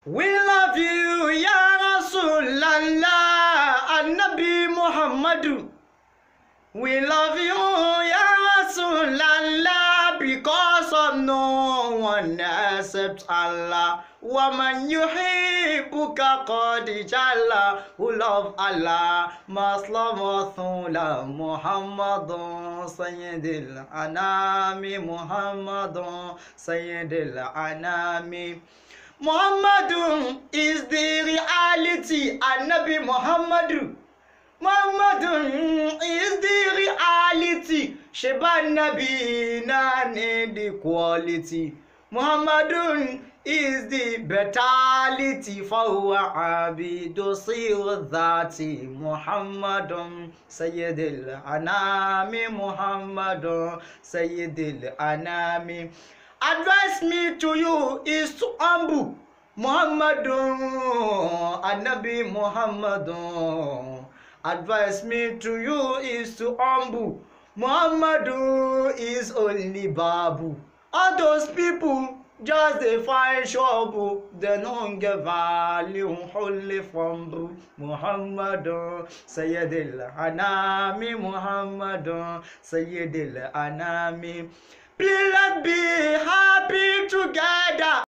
We love you, Ya Rasulallah, An-Nabi Muhammadu. We love you, Ya Rasulallah, because of no one except Allah. Waman yuhibbuka qad jalla. Who love Allah must love Rasulullah Muhammadun Sayyidil Anami. Muhammadun Sayyidil Anami. Muhammadun is the reality. An-Nabi Muhammadu. Muhammadun is the reality. Sheban Nabi nane the quality. Muhammadun is the betality. Fahuwa abidu sirati. Muhammadun Sayyidil Anami. Muhammadun Sayyidil Anami. Advice me to you is to humble Muhammadun, An-Nabi Muhammadun. Advice me to you is to humble Muhammadu is only Babu. All those people just they find trouble, they don't get value, holy fumble. Muhammadu Sayyidil Anami. Muhammadu Sayyidil Anami. Please let's be happy together.